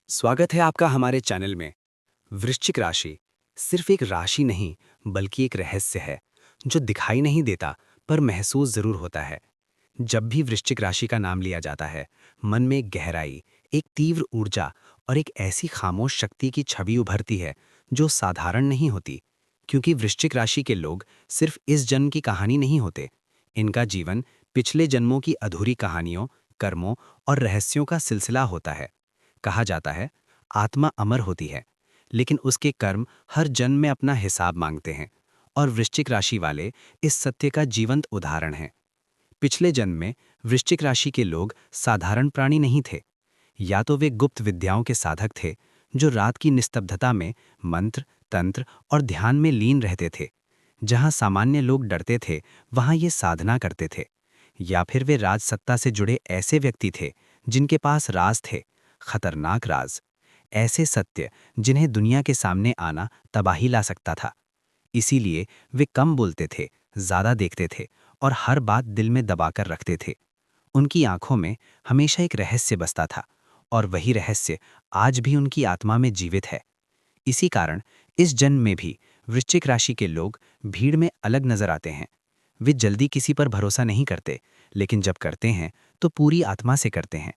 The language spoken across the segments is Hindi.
स्वागत है आपका हमारे चैनल में। वृश्चिक राशि सिर्फ एक राशि नहीं बल्कि एक रहस्य है जो दिखाई नहीं देता पर महसूस जरूर होता है। जब भी वृश्चिक राशि का नाम लिया जाता है, मन में एक गहराई, एक तीव्र ऊर्जा और एक ऐसी खामोश शक्ति की छवि उभरती है जो साधारण नहीं होती। क्योंकि वृश्चिक राशि के लोग सिर्फ इस जन्म की कहानी नहीं होते, इनका जीवन पिछले जन्मों की अधूरी कहानियों, कर्मों और रहस्यों का सिलसिला होता है। कहा जाता है, आत्मा अमर होती है, लेकिन उसके कर्म हर जन्म में अपना हिसाब मांगते हैं। और वृश्चिक राशि वाले इस सत्य का जीवंत उदाहरण हैं। पिछले जन्म में वृश्चिक राशि के लोग साधारण प्राणी नहीं थे। या तो वे गुप्त विद्याओं के साधक थे, जो रात की निस्तब्धता में मंत्र, तंत्र और ध्यान में लीन रहते थे। जहां सामान्य लोग डरते थे, वहां ये साधना करते थे। या फिर वे राजसत्ता से जुड़े ऐसे व्यक्ति थे जिनके पास राज थे, खतरनाक राज, ऐसे सत्य जिन्हें दुनिया के सामने आना तबाही ला सकता था। इसीलिए वे कम बोलते थे, ज्यादा देखते थे और हर बात दिल में दबाकर रखते थे। उनकी आंखों में हमेशा एक रहस्य बसता था, और वही रहस्य आज भी उनकी आत्मा में जीवित है। इसी कारण इस जन्म में भी वृश्चिक राशि के लोग भीड़ में अलग नजर आते हैं। वे जल्दी किसी पर भरोसा नहीं करते, लेकिन जब करते हैं तो पूरी आत्मा से करते हैं।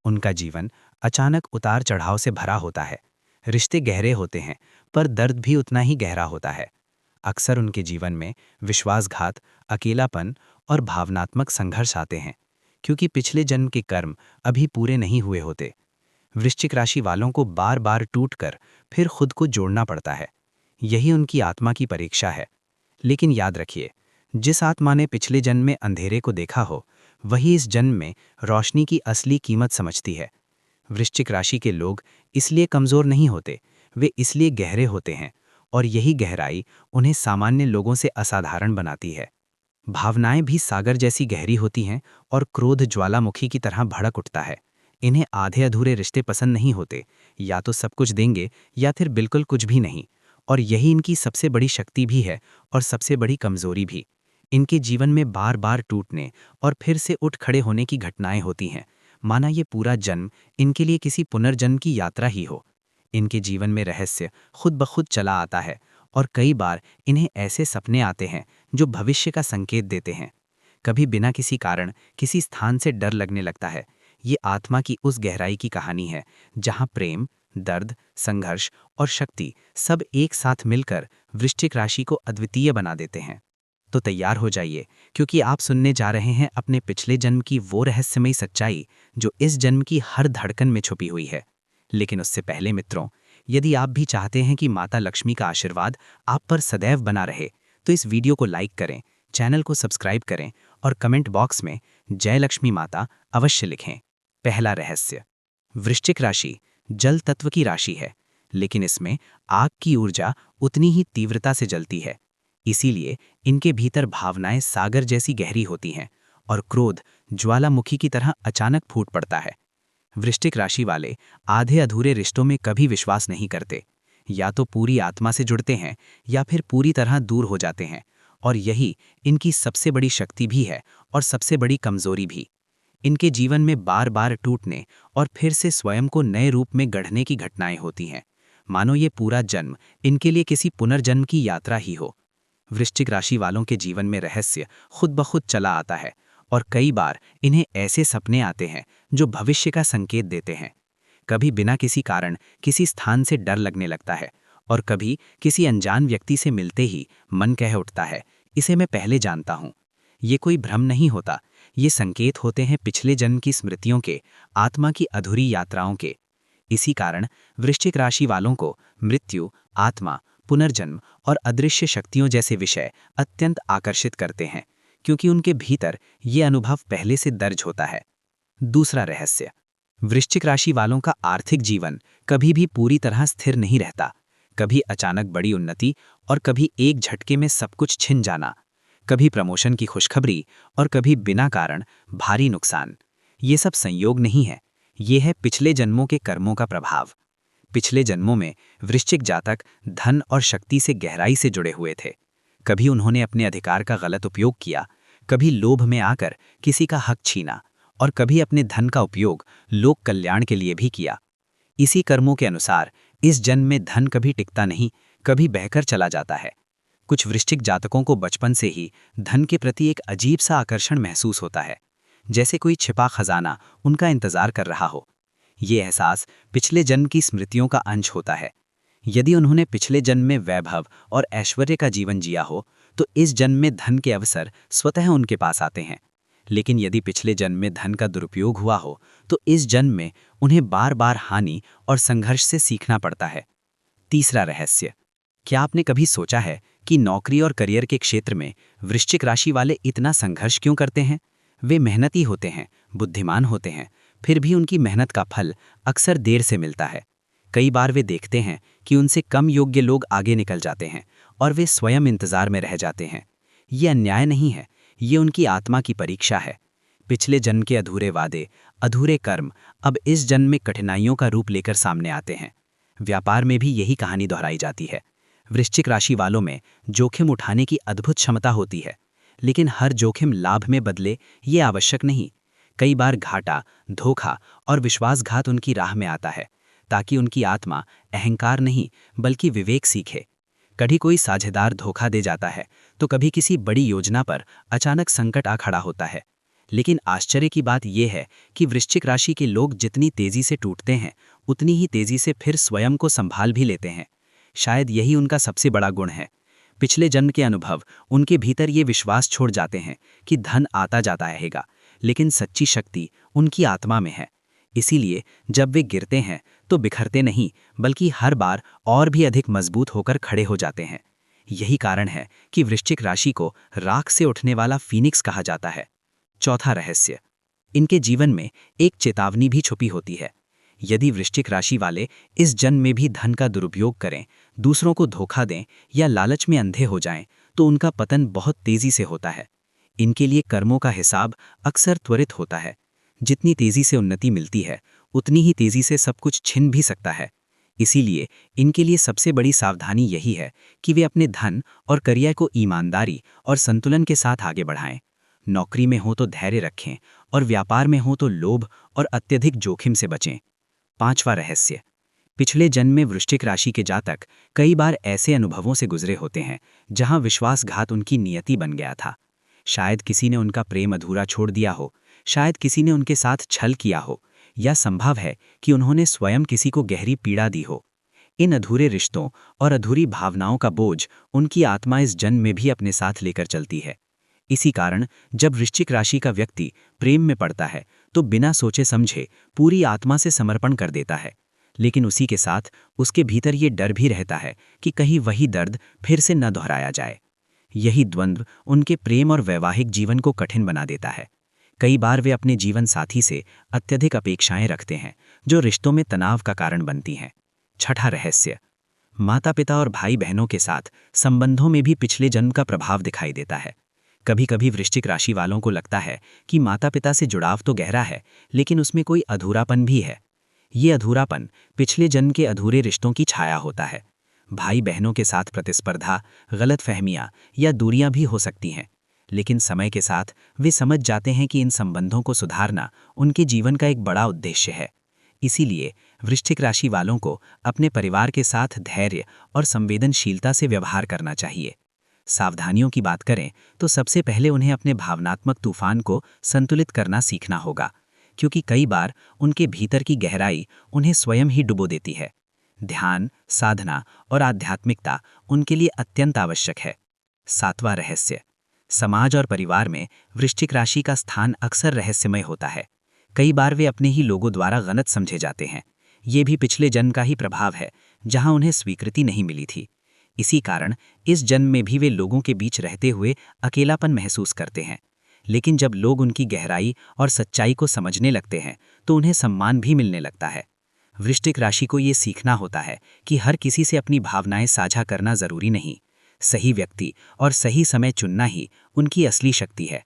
उनका जीवन अचानक उतार चढ़ाव से भरा होता है। रिश्ते गहरे होते हैं, पर दर्द भी उतना ही गहरा होता है। अक्सर उनके जीवन में विश्वासघात, अकेलापन और भावनात्मक संघर्ष आते हैं, क्योंकि पिछले जन्म के कर्म अभी पूरे नहीं हुए होते। वृश्चिक राशि वालों को बार बार टूटकर फिर खुद को जोड़ना पड़ता है। यही उनकी आत्मा की परीक्षा है। लेकिन याद रखिए, जिस आत्मा ने पिछले जन्म में अंधेरे को देखा हो, वही इस जन्म में रोशनी की असली कीमत समझती है। वृश्चिक राशि के लोग इसलिए कमजोर नहीं होते, वे इसलिए गहरे होते हैं, और यही गहराई उन्हें सामान्य लोगों से असाधारण बनाती है। भावनाएं भी सागर जैसी गहरी होती हैं, और क्रोध ज्वालामुखी की तरह भड़क उठता है। इन्हें आधे अधूरे रिश्ते पसंद नहीं होते, या तो सब कुछ देंगे या फिर बिल्कुल कुछ भी नहीं। और यही इनकी सबसे बड़ी शक्ति भी है और सबसे बड़ी कमजोरी भी। इनके जीवन में बार बार टूटने और फिर से उठ खड़े होने की घटनाएं होती हैं, माना ये पूरा जन्म इनके लिए किसी पुनर्जन्म की यात्रा ही हो। इनके जीवन में रहस्य खुद ब खुद चला आता है, और कई बार इन्हें ऐसे सपने आते हैं जो भविष्य का संकेत देते हैं। कभी बिना किसी कारण किसी स्थान से डर लगने लगता है। ये आत्मा की उस गहराई की कहानी है जहां प्रेम, दर्द, संघर्ष और शक्ति सब एक साथ मिलकर वृश्चिक राशि को अद्वितीय बना देते हैं। तो तैयार हो जाइए, क्योंकि आप सुनने जा रहे हैं अपने पिछले जन्म की वो रहस्यमयी सच्चाई जो इस जन्म की हर धड़कन में छुपी हुई है। लेकिन उससे पहले मित्रों, यदि आप भी चाहते हैं कि माता लक्ष्मी का आशीर्वाद आप पर सदैव बना रहे, तो इस वीडियो को लाइक करें, चैनल को सब्सक्राइब करें और कमेंट बॉक्स में जय लक्ष्मी माता अवश्य लिखें। पहला रहस्य। वृश्चिक राशि जल तत्व की राशि है, लेकिन इसमें आग की ऊर्जा उतनी ही तीव्रता से जलती है। इसीलिए इनके भीतर भावनाएं सागर जैसी गहरी होती हैं, और क्रोध ज्वालामुखी की तरह अचानक फूट पड़ता है। वृश्चिक राशि वाले आधे अधूरे रिश्तों में कभी विश्वास नहीं करते। या तो पूरी आत्मा से जुड़ते हैं या फिर पूरी तरह दूर हो जाते हैं। और यही इनकी सबसे बड़ी शक्ति भी है और सबसे बड़ी कमजोरी भी। इनके जीवन में बार बार टूटने और फिर से स्वयं को नए रूप में गढ़ने की घटनाएं होती हैं, मानो ये पूरा जन्म इनके लिए किसी पुनर्जन्म की यात्रा ही हो। वृश्चिक राशि वालों के जीवन में रहस्य खुद ब खुद चला आता है, और कई बार इन्हें ऐसे सपने आते हैं जो भविष्य का संकेत देते हैं। कभी बिना किसी कारण किसी स्थान से डर लगने लगता है, और कभी किसी अनजान व्यक्ति से मिलते ही मन कह उठता है, इसे मैं पहले जानता हूँ। ये कोई भ्रम नहीं होता, ये संकेत होते हैं पिछले जन्म की स्मृतियों के, आत्मा की अधूरी यात्राओं के। इसी कारण वृश्चिक राशि वालों को मृत्यु, आत्मा, पुनर्जन्म और अदृश्य शक्तियों जैसे विषय अत्यंत आकर्षित करते हैं, क्योंकि उनके भीतर ये अनुभव पहले से दर्ज होता है। दूसरा रहस्य। वृश्चिक राशि वालों का आर्थिक जीवन कभी भी पूरी तरह स्थिर नहीं रहता। कभी अचानक बड़ी उन्नति और कभी एक झटके में सब कुछ छिन जाना। कभी प्रमोशन की खुशखबरी और कभी बिना कारण भारी नुकसान। ये सब संयोग नहीं है, ये है पिछले जन्मों के कर्मों का प्रभाव। पिछले जन्मों में वृश्चिक जातक धन और शक्ति से गहराई से जुड़े हुए थे। कभी उन्होंने अपने अधिकार का गलत उपयोग किया, कभी लोभ में आकर किसी का हक छीना, और कभी अपने धन का उपयोग लोक कल्याण के लिए भी किया। इसी कर्मों के अनुसार इस जन्म में धन कभी टिकता नहीं, कभी बहकर चला जाता है। कुछ वृश्चिक जातकों को बचपन से ही धन के प्रति एक अजीब सा आकर्षण महसूस होता है, जैसे कोई छिपा खजाना उनका इंतजार कर रहा हो। ये एहसास पिछले जन्म की स्मृतियों का अंश होता है। यदि उन्होंने पिछले जन्म में वैभव और ऐश्वर्य का जीवन जिया हो, तो इस जन्म में धन के अवसर स्वतः उनके पास आते हैं। लेकिन यदि पिछले जन्म में धन का दुरुपयोग हुआ हो, तो इस जन्म में उन्हें बार बार हानि और संघर्ष से सीखना पड़ता है। तीसरा रहस्य, क्या आपने कभी सोचा है कि नौकरी और करियर के क्षेत्र में वृश्चिक राशि वाले इतना संघर्ष क्यों करते हैं? वे मेहनती होते हैं, बुद्धिमान होते हैं, फिर भी उनकी मेहनत का फल अक्सर देर से मिलता है। कई बार वे देखते हैं कि उनसे कम योग्य लोग आगे निकल जाते हैं और वे स्वयं इंतजार में रह जाते हैं। ये अन्याय नहीं है, ये उनकी आत्मा की परीक्षा है। पिछले जन्म के अधूरे वादे, अधूरे कर्म अब इस जन्म में कठिनाइयों का रूप लेकर सामने आते हैं। व्यापार में भी यही कहानी दोहराई जाती है। वृश्चिक राशि वालों में जोखिम उठाने की अद्भुत क्षमता होती है, लेकिन हर जोखिम लाभ में बदले ये आवश्यक नहीं। कई बार घाटा, धोखा और विश्वासघात उनकी राह में आता है, ताकि उनकी आत्मा अहंकार नहीं बल्कि विवेक सीखे। कभी कोई साझेदार धोखा दे जाता है, तो कभी किसी बड़ी योजना पर अचानक संकट आ खड़ा होता है। लेकिन आश्चर्य की बात यह है कि वृश्चिक राशि के लोग जितनी तेजी से टूटते हैं, उतनी ही तेजी से फिर स्वयं को संभाल भी लेते हैं। शायद यही उनका सबसे बड़ा गुण है। पिछले जन्म के अनुभव उनके भीतर ये विश्वास छोड़ जाते हैं कि धन आता जाता रहेगा, लेकिन सच्ची शक्ति उनकी आत्मा में है। इसीलिए जब वे गिरते हैं तो बिखरते नहीं, बल्कि हर बार और भी अधिक मजबूत होकर खड़े हो जाते हैं। यही कारण है कि वृश्चिक राशि को राख से उठने वाला फीनिक्स कहा जाता है। चौथा रहस्य, इनके जीवन में एक चेतावनी भी छुपी होती है। यदि वृश्चिक राशि वाले इस जन्म में भी धन का दुरुपयोग करें, दूसरों को धोखा दें या लालच में अंधे हो जाएं, तो उनका पतन बहुत तेजी से होता है। इनके लिए कर्मों का हिसाब अक्सर त्वरित होता है। जितनी तेजी से उन्नति मिलती है, उतनी ही तेजी से सब कुछ छिन भी सकता है। इसीलिए इनके लिए सबसे बड़ी सावधानी यही है कि वे अपने धन और करियर को ईमानदारी और संतुलन के साथ आगे बढ़ाएं। नौकरी में हो तो धैर्य रखें और व्यापार में हो तो लोभ और अत्यधिक जोखिम से बचें। पांचवा रहस्य, पिछले जन्म में वृश्चिक राशि के जातक कई बार ऐसे अनुभवों से गुजरे होते हैं जहां विश्वासघात उनकी नियति बन गया था। शायद किसी ने उनका प्रेम अधूरा छोड़ दिया हो, शायद किसी ने उनके साथ छल किया हो, या संभव है कि उन्होंने स्वयं किसी को गहरी पीड़ा दी हो। इन अधूरे रिश्तों और अधूरी भावनाओं का बोझ उनकी आत्मा इस जन्म में भी अपने साथ लेकर चलती है। इसी कारण जब वृश्चिक राशि का व्यक्ति प्रेम में पड़ता है, तो बिना सोचे समझे पूरी आत्मा से समर्पण कर देता है। लेकिन उसी के साथ उसके भीतर ये डर भी रहता है कि कहीं वही दर्द फिर से न दोहराया जाए। यही द्वंद्व उनके प्रेम और वैवाहिक जीवन को कठिन बना देता है। कई बार वे अपने जीवन साथी से अत्यधिक अपेक्षाएं रखते हैं, जो रिश्तों में तनाव का कारण बनती हैं। छठा रहस्य, माता पिता और भाई बहनों के साथ संबंधों में भी पिछले जन्म का प्रभाव दिखाई देता है। कभी कभी वृश्चिक राशि वालों को लगता है कि माता पिता से जुड़ाव तो गहरा है, लेकिन उसमें कोई अधूरापन भी है। ये अधूरापन पिछले जन्म के अधूरे रिश्तों की छाया होता है। भाई बहनों के साथ प्रतिस्पर्धा, गलतफहमियां या दूरियां भी हो सकती हैं, लेकिन समय के साथ वे समझ जाते हैं कि इन संबंधों को सुधारना उनके जीवन का एक बड़ा उद्देश्य है। इसीलिए वृश्चिक राशि वालों को अपने परिवार के साथ धैर्य और संवेदनशीलता से व्यवहार करना चाहिए। सावधानियों की बात करें तो सबसे पहले उन्हें अपने भावनात्मक तूफान को संतुलित करना सीखना होगा, क्योंकि कई बार उनके भीतर की गहराई उन्हें स्वयं ही डुबो देती है। ध्यान, साधना और आध्यात्मिकता उनके लिए अत्यंत आवश्यक है। सातवां रहस्य, समाज और परिवार में वृश्चिक राशि का स्थान अक्सर रहस्यमय होता है। कई बार वे अपने ही लोगों द्वारा गलत समझे जाते हैं। ये भी पिछले जन्म का ही प्रभाव है, जहां उन्हें स्वीकृति नहीं मिली थी। इसी कारण इस जन्म में भी वे लोगों के बीच रहते हुए अकेलापन महसूस करते हैं। लेकिन जब लोग उनकी गहराई और सच्चाई को समझने लगते हैं, तो उन्हें सम्मान भी मिलने लगता है। वृश्चिक राशि को ये सीखना होता है कि हर किसी से अपनी भावनाएं साझा करना जरूरी नहीं। सही व्यक्ति और सही समय चुनना ही उनकी असली शक्ति है।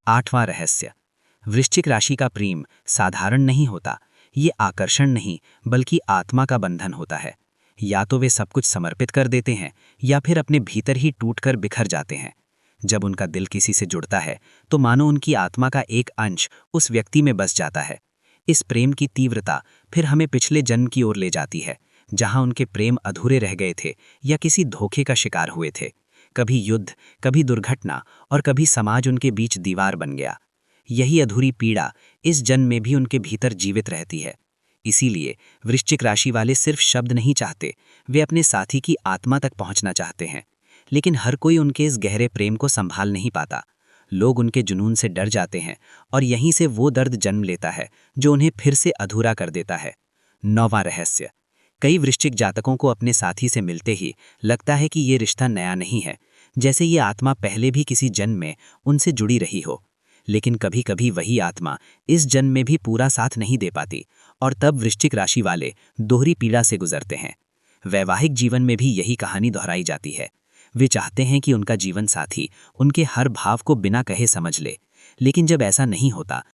आठवां रहस्य, वृश्चिक राशि का प्रेम साधारण नहीं होता। ये आकर्षण नहीं बल्कि आत्मा का बंधन होता है। या तो वे सब कुछ समर्पित कर देते हैं, या फिर अपने भीतर ही टूटकर बिखर जाते हैं। जब उनका दिल किसी से जुड़ता है, तो मानो उनकी आत्मा का एक अंश उस व्यक्ति में बस जाता है। इस प्रेम की तीव्रता फिर हमें पिछले जन्म की ओर ले जाती है, जहां उनके प्रेम अधूरे रह गए थे या किसी धोखे का शिकार हुए थे। कभी युद्ध, कभी दुर्घटना और कभी समाज उनके बीच दीवार बन गया। यही अधूरी पीड़ा इस जन्म में भी उनके भीतर जीवित रहती है। इसीलिए वृश्चिक राशि वाले सिर्फ शब्द नहीं चाहते, वे अपने साथी की आत्मा तक पहुंचना चाहते हैं। लेकिन हर कोई उनके इस गहरे प्रेम को संभाल नहीं पाता। लोग उनके जुनून से डर जाते हैं और यहीं से वो दर्द जन्म लेता है जो उन्हें फिर से अधूरा कर देता है। 9वां रहस्य। कई वृश्चिक जातकों को अपने साथी से मिलते ही लगता है कि ये रिश्ता नया नहीं है, जैसे ये आत्मा पहले भी किसी जन्म में उनसे जुड़ी रही हो। लेकिन कभी कभी वही आत्मा इस जन्म में भी पूरा साथ नहीं दे पाती और तब वृश्चिक राशि वाले दोहरी पीड़ा से गुजरते हैं। वैवाहिक जीवन में भी यही कहानी दोहराई जाती है। वे चाहते हैं कि उनका जीवन साथी उनके हर भाव को बिना कहे समझ ले, लेकिन जब ऐसा नहीं होता